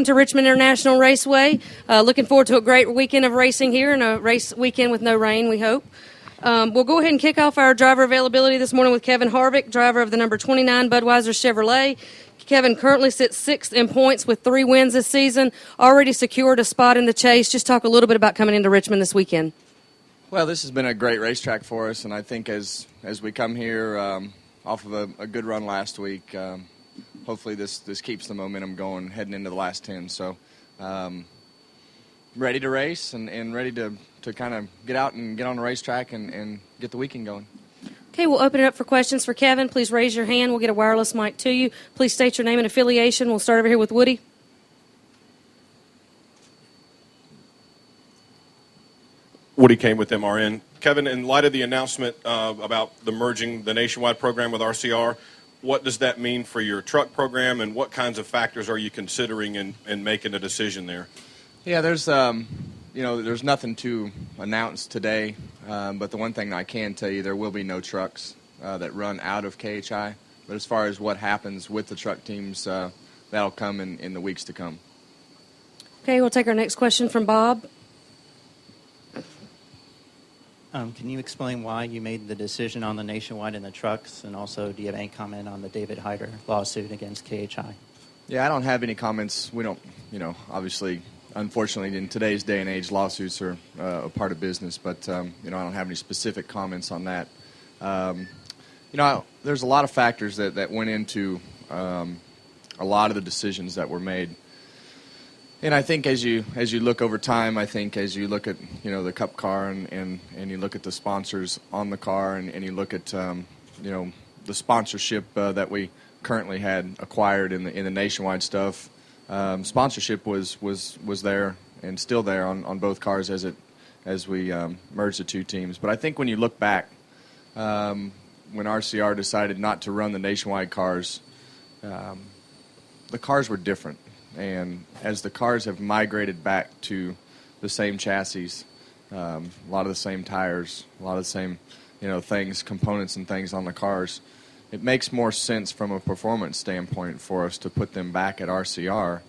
welcome to Richmond International Raceway. Looking forward to a great weekend of racing here and a race weekend with no rain, we hope. We'll go ahead and kick off our driver availability this morning with Kevin Harvick, driver of the number 29 Budweiser Chevrolet. Kevin currently sits sixth in points with 3 wins this season, already secured a spot in the chase. Just talk a little bit about coming into Richmond this weekend. Well, this has been a great racetrack for us, and I think as we come here off of a good run last week, hopefully this keeps the momentum going heading into the last 10. So ready to race and ready to kind of get out and get on the racetrack and get the weekend going. Okay, we'll open it up for questions for Kevin. Please raise your hand. We'll get a wireless mic to you. Please state your name and affiliation. We'll start over here with Woody. Woody Kane with MRN. Kevin, in light of the announcement about the merging the nationwide program with RCR, what does that mean for your truck program, and what kinds of factors are you considering in making a decision there? Yeah, there's nothing to announce today, but the one thing I can tell you, there will be no trucks that run out of KHI. But as far as what happens with the truck teams, that'll come in the weeks to come. Okay, we'll take our next question from Bob. Can you explain why you made the decision on the nationwide and the trucks, and also do you have any comment on the David Hyder lawsuit against KHI? Yeah, I don't have any comments. We don't, obviously, unfortunately, in today's day and age, lawsuits are a part of business, but, I don't have any specific comments on that. There's a lot of factors that went into a lot of the decisions that were made. And I think as you look over time, I think as you look at the Cup car and you look at the sponsors on the car and you look at the sponsorship that we currently had acquired in the nationwide stuff, sponsorship was there and still there on both cars as we merged the two teams. But I think when you look back, when RCR decided not to run the nationwide cars, the cars were different. And as the cars have migrated back to the same chassis, a lot of the same tires, a lot of the same, things, components and things on the cars, it makes more sense from a performance standpoint for us to put them back at RCR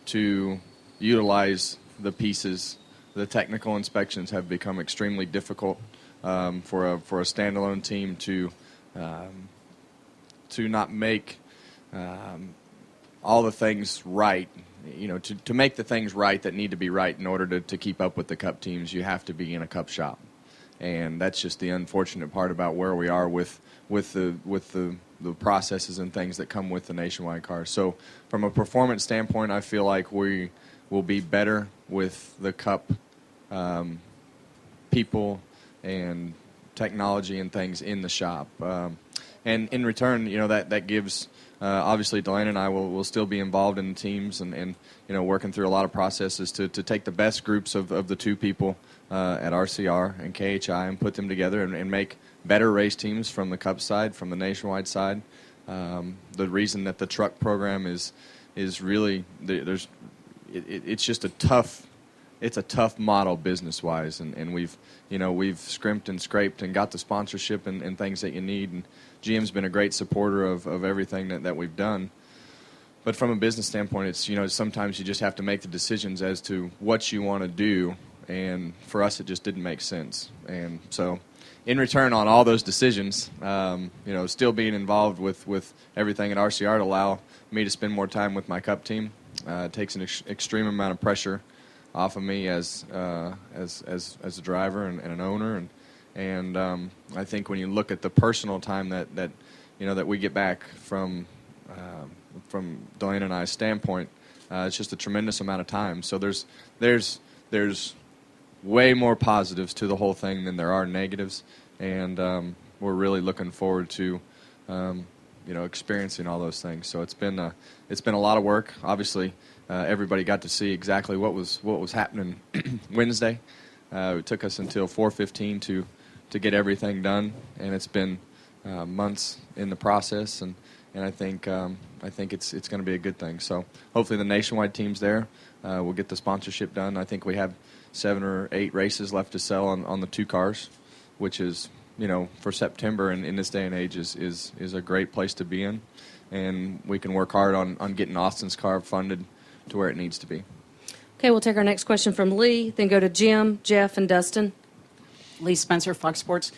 to utilize the pieces. The technical inspections have become extremely difficult for a standalone team to not make all the things right, to make the things right that need to be right in order to keep up with the Cup teams, you have to be in a Cup shop. And that's just the unfortunate part about where we are with the processes and things that come with the nationwide cars. So from a performance standpoint, I feel like we will be better with the Cup people and technology and things in the shop. And in return, that gives... obviously, Delaney and I will still be involved in the teams and working through a lot of processes to take the best groups of the two people at RCR and KHI and put them together and make better race teams from the Cup side, from the nationwide side. The reason that the truck program is really it's just a tough model business-wise, and we've scrimped and scraped and got the sponsorship and things that you need, and GM's been a great supporter of everything that we've done. But from a business standpoint, it's sometimes you just have to make the decisions as to what you want to do, and for us it just didn't make sense. And so in return on all those decisions, still being involved with everything at RCR to allow me to spend more time with my Cup team, takes an extreme amount of pressure off of me as a driver and an owner, and I think when you look at the personal time that we get back from Delaney and I's standpoint, it's just a tremendous amount of time. So there's way more positives to the whole thing than there are negatives, and we're really looking forward to experiencing all those things. So it's been a lot of work. Obviously, everybody got to see exactly what was happening Wednesday. It took us until 4:15 to get everything done, and it's been months in the process, and I think it's going to be a good thing. So hopefully the nationwide team's there. We'll get the sponsorship done. I think we have 7 or 8 races left to sell on the 2 cars, which is for September and in this day and age is a great place to be in, and we can work hard on getting Austin's car funded to where it needs to be. Okay, we'll take our next question from Lee, then go to Jim, Jeff, and Dustin. Lee Spencer, Fox Sports.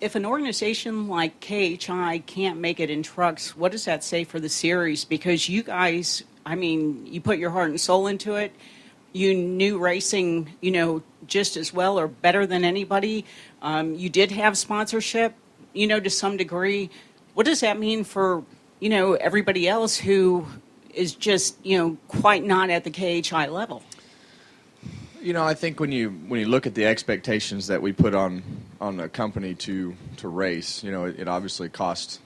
If an organization like KHI can't make it in trucks, what does that say for the series? Because you guys, I mean, you put your heart and soul into it. You knew racing, just as well or better than anybody. You did have sponsorship, to some degree. What does that mean for, everybody else who is just, quite not at the KHI level? I think when you look at the expectations that we put on a company to race, it obviously costs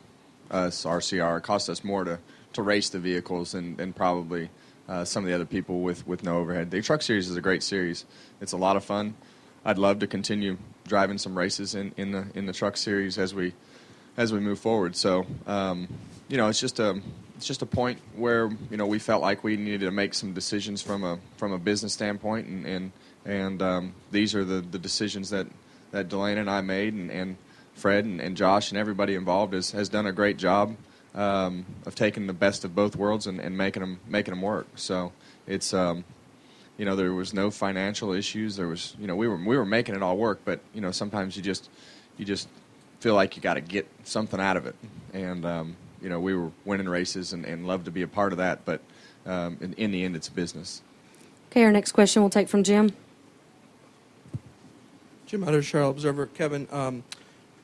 us, RCR, it costs us more to race the vehicles and probably some of the other people with no overhead. The Truck Series is a great series. It's a lot of fun. I'd love to continue driving some races in the Truck Series as we move forward. So, it's just a point where we felt like we needed to make some decisions from a business standpoint, and these are the decisions that Delaney and I made, and Fred and Josh and everybody involved has done a great job of taking the best of both worlds and making them work. So it's there was no financial issues. There was we were making it all work, but sometimes you just feel like you got to get something out of it, and we were winning races and loved to be a part of that, but in the end, it's business. Okay, our next question we'll take from Jim. Jim Hutter, Charlotte Observer. Kevin,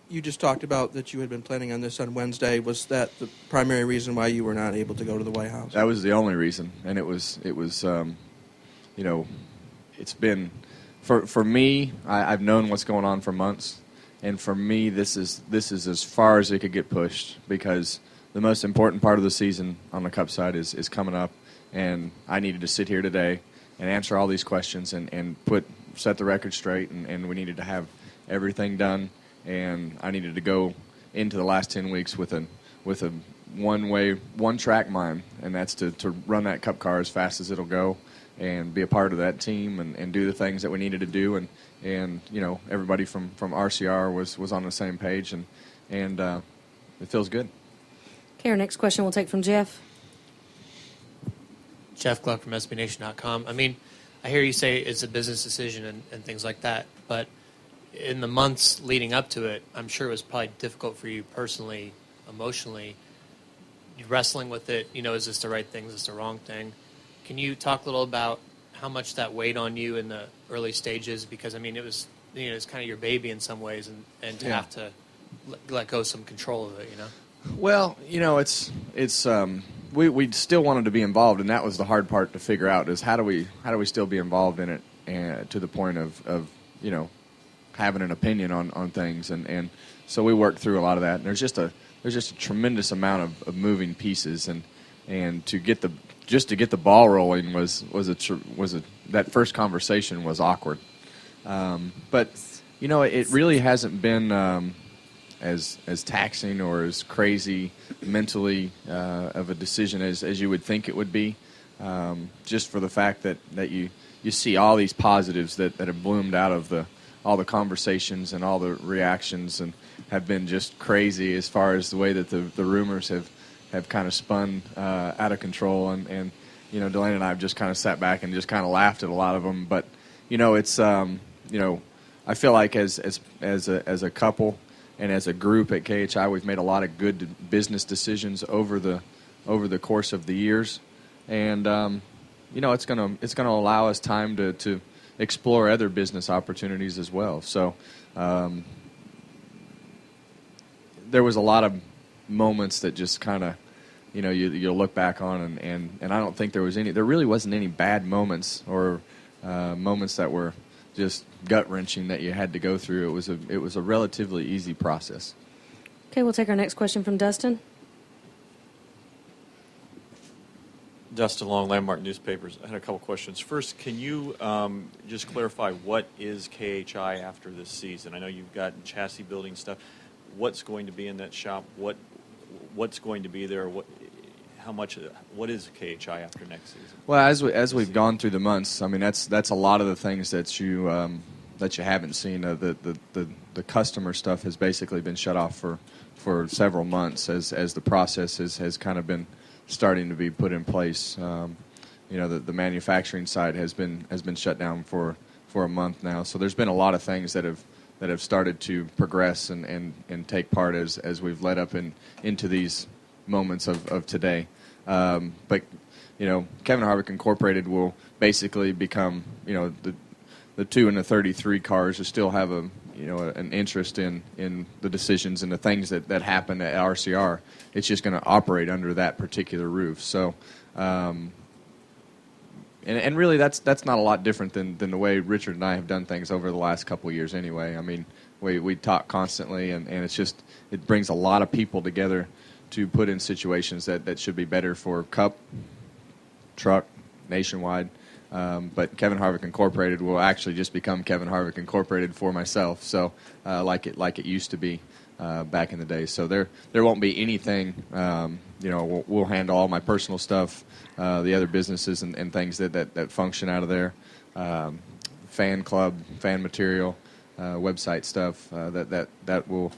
you just talked about that you had been planning on this on Wednesday. Was that the primary reason why you were not able to go to the White House? That was the only reason, and it was it's been for me. I've known what's going on for months, and for me, this is as far as it could get pushed, because the most important part of the season on the Cup side is coming up, and I needed to sit here today and answer all these questions and set the record straight, and we needed to have everything done, and I needed to go into the last 10 weeks with a one track mind, and that's to run that Cup car as fast as it'll go and be a part of that team and do the things that we needed to do, and everybody from RCR was on the same page, and it feels good. Okay, our next question we'll take from Jeff. Jeff Gluck from SBNation.com. I mean, I hear you say it's a business decision and things like that, but in the months leading up to it, I'm sure it was probably difficult for you personally, emotionally, wrestling with it. Is this the right thing? Is this the wrong thing? Can you talk a little about how much that weighed on you in the early stages? Because, I mean, it was, it's kind of your baby in some ways, and to have to let go of some control of it, Well, it's we still wanted to be involved, and that was the hard part to figure out, is how do we still be involved in it, and to the point of having an opinion on things, and so we worked through a lot of that. And there's just a tremendous amount of moving pieces, and to get the ball rolling was that first conversation was awkward, but it really hasn't been as taxing or as crazy mentally of a decision as you would think it would be, just for the fact that you see all these positives that have bloomed out of all the conversations and all the reactions, and have been just crazy as far as the way that the rumors have kind of spun out of control, and Delaney and I have just kind of sat back and just kind of laughed at a lot of them, but it's I feel like as a couple and as a group at KHI, we've made a lot of good business decisions over the course of the years, and it's gonna allow us time to explore other business opportunities as well. So there was a lot of moments that just kind of you'll look back on, and I don't think there really wasn't any bad moments or moments that were just gut-wrenching that you had to go through. It was a relatively easy process. Okay, we'll take our next question from Dustin. Dustin Long, Landmark Newspapers. I had a couple questions. First, can you just clarify what is KHI after this season? I know you've got chassis building stuff. What's going to be in that shop? What's going to be there? What is KHI after next season? Well, as we've gone through the months, I mean that's a lot of the things that you haven't seen. The customer stuff has basically been shut off for several months as the process has kind of been starting to be put in place. the manufacturing side has been shut down for a month now. So there's been a lot of things that have started to progress and take part as we've led up into these moments of today. But Kevin Harvick Incorporated will basically become the 2 and the 33 cars who still have an interest in the decisions and the things that happen at RCR. It's just going to operate under that particular roof. So, and really that's not a lot different than the way Richard and I have done things over the last couple of years anyway. I mean, we talk constantly, and it brings a lot of people together to put in situations that should be better for Cup, Truck, Nationwide. But Kevin Harvick Incorporated will actually just become Kevin Harvick Incorporated for myself. So like it used to be back in the day. So there won't be anything. We'll handle all my personal stuff, the other businesses and things that function out of there, fan club, fan material, website stuff that will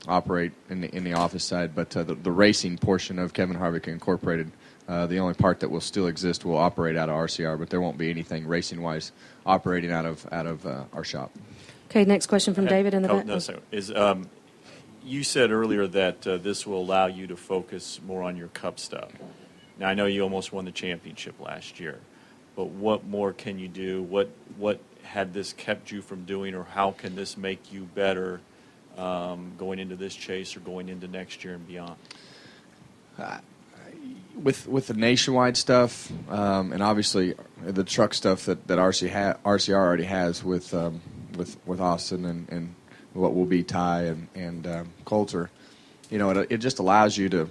operate in the office side. But the racing portion of Kevin Harvick Incorporated. The only part that will still exist will operate out of RCR, but there won't be anything racing-wise operating out of our shop. Okay, next question from David in the back. No, sorry. You said earlier that this will allow you to focus more on your Cup stuff. Now, I know you almost won the championship last year, but what more can you do? What had this kept you from doing, or how can this make you better going into this chase or going into next year and beyond? With the Nationwide stuff, and obviously the truck stuff that RCR already has with Austin and what will be Ty and Coulter, it just allows you to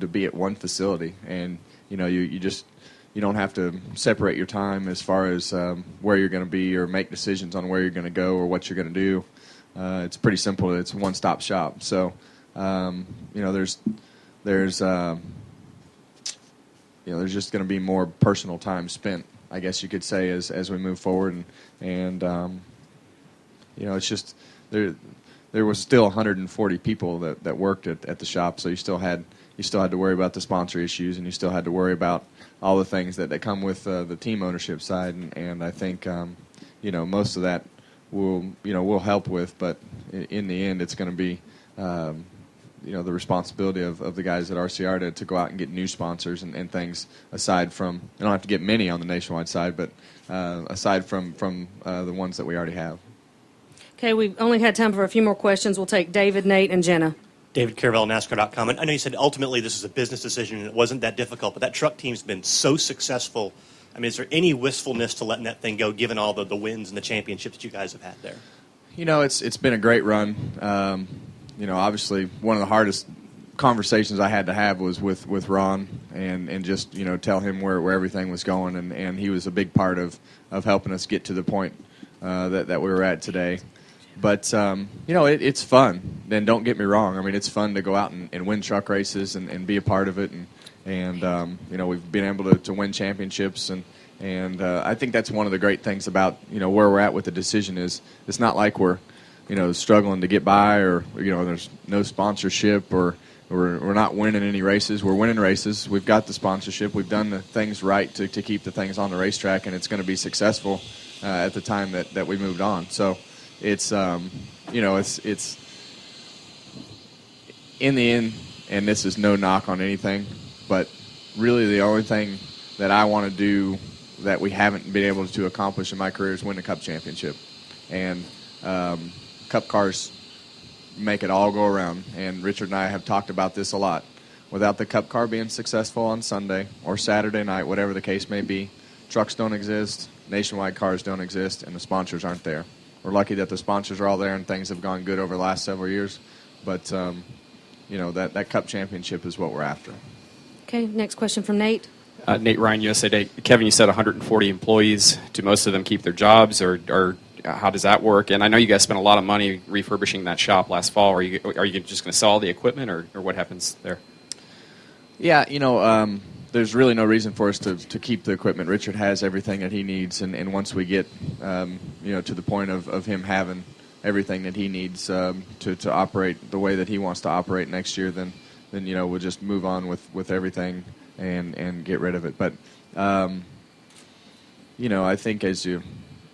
be at one facility, and you don't have to separate your time as far as where you're going to be or make decisions on where you're going to go or what you're going to do. It's pretty simple. It's a one-stop shop. So there's just going to be more personal time spent, I guess you could say, as we move forward, and it's just there was still 140 people that worked at the shop, so you still had to worry about the sponsor issues, and you still had to worry about all the things that come with the team ownership side, and I think most of that we'll help with, but in the end it's going to be the responsibility of the guys at RCR to go out and get new sponsors and things aside from, I don't have to get many on the Nationwide side, but aside from the ones that we already have. Okay, we've only had time for a few more questions. We'll take David, Nate, and Jenna. David Caravelle, NASCAR.com. I know you said ultimately this is a business decision and it wasn't that difficult, but that truck team's been so successful. I mean, is there any wistfulness to letting that thing go, given all the wins and the championships that you guys have had there? It's been a great run. Obviously one of the hardest conversations I had to have was with Ron and just, tell him where everything was going, and he was a big part of helping us get to the point that we were at today. But, it's fun. And don't get me wrong. I mean, it's fun to go out and win truck races and be a part of it. And we've been able to win championships. And I think that's one of the great things about, where we're at with the decision is it's not like we're, struggling to get by or, there's no sponsorship or we're not winning any races. We're winning races. We've got the sponsorship. We've done the things right to keep the things on the racetrack, and it's going to be successful at the time that we moved on. So it's, it's in the end, and this is no knock on anything, but really the only thing that I want to do that we haven't been able to accomplish in my career is win the Cup championship. And Cup cars make it all go around, and Richard and I have talked about this a lot. Without the Cup car being successful on Sunday or Saturday night, whatever the case may be, trucks don't exist, Nationwide cars don't exist, and the sponsors aren't there. We're lucky that the sponsors are all there and things have gone good over the last several years, but that Cup championship is what we're after. Okay, next question from Nate. Nate Ryan, USA Today. Kevin, you said 140 employees. Do most of them keep their jobs, or how does that work? And I know you guys spent a lot of money refurbishing that shop last fall. Are you just going to sell all the equipment, or what happens there? Yeah, there's really no reason for us to keep the equipment. Richard has everything that he needs, and once we get to the point of him having everything that he needs to operate the way that he wants to operate next year, then we'll just move on with everything and get rid of it. But I think as you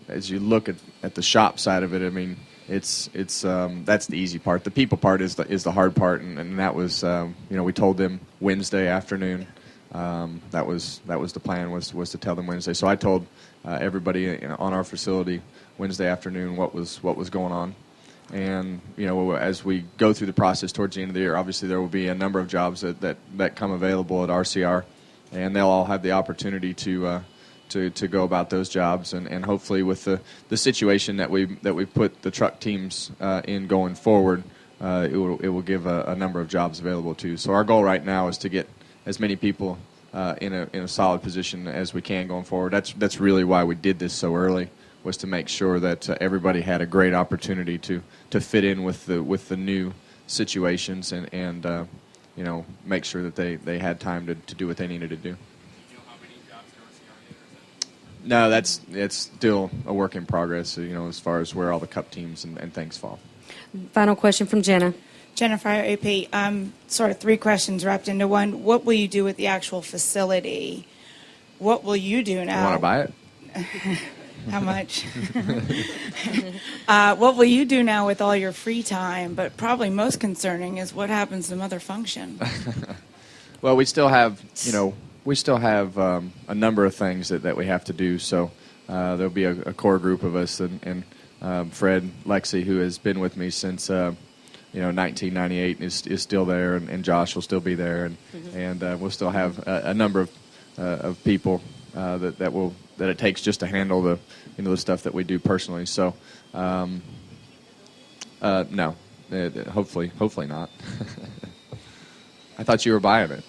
look at the shop side of it, I mean, it's that's the easy part. The people part is the hard part, and that was we told them Wednesday afternoon. That was the plan was to tell them Wednesday. So I told everybody on our facility Wednesday afternoon what was going on. And as we go through the process towards the end of the year, obviously there will be a number of jobs that come available at RCR, and they'll all have the opportunity to go about those jobs. And hopefully with the situation that we put the truck teams in going forward, it will give a number of jobs available too. So our goal right now is to get as many people in a solid position as we can going forward. That's really why we did this so early, was to make sure that everybody had a great opportunity to fit in with the new situations and make sure that they had time to do what they needed to do. No, it's still a work in progress, as far as where all the cup teams and things fall. Final question from Jenna. Jennifer, AP, sort of three questions wrapped into one. What will you do with the actual facility? What will you do now? You want to buy it? How much? What will you do now with all your free time? But probably most concerning is what happens to Mother Function. Well, we still have, a number of things that we have to do. So there'll be a core group of us, and Fred Lexi, who has been with me since 1998, is still there, and Josh will still be there, and we'll still have a number of people that it takes just to handle the stuff that we do personally. So no, hopefully not. I thought you were buying it.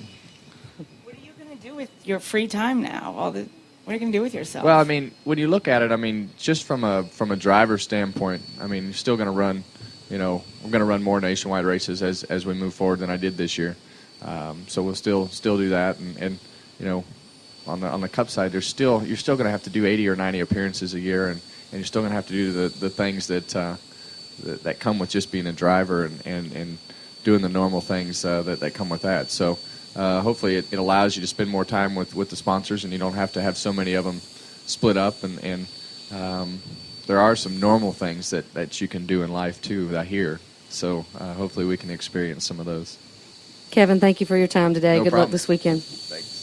What are you going to do with your free time now? What are you going to do with yourself? Well, I mean, when you look at it, just from a driver standpoint, you're still going to run. We're going to run more nationwide races as we move forward than I did this year. So we'll still do that, and on the Cup side, you're still going to have to do 80 or 90 appearances a year, and you're still going to have to do the things that come with just being a driver and doing the normal things that come with that. So hopefully it allows you to spend more time with the sponsors, and you don't have to have so many of them split up. And there are some normal things that you can do in life too, I hear. So hopefully we can experience some of those. Kevin, thank you for your time today. No Good problem. luck this weekend. Thanks.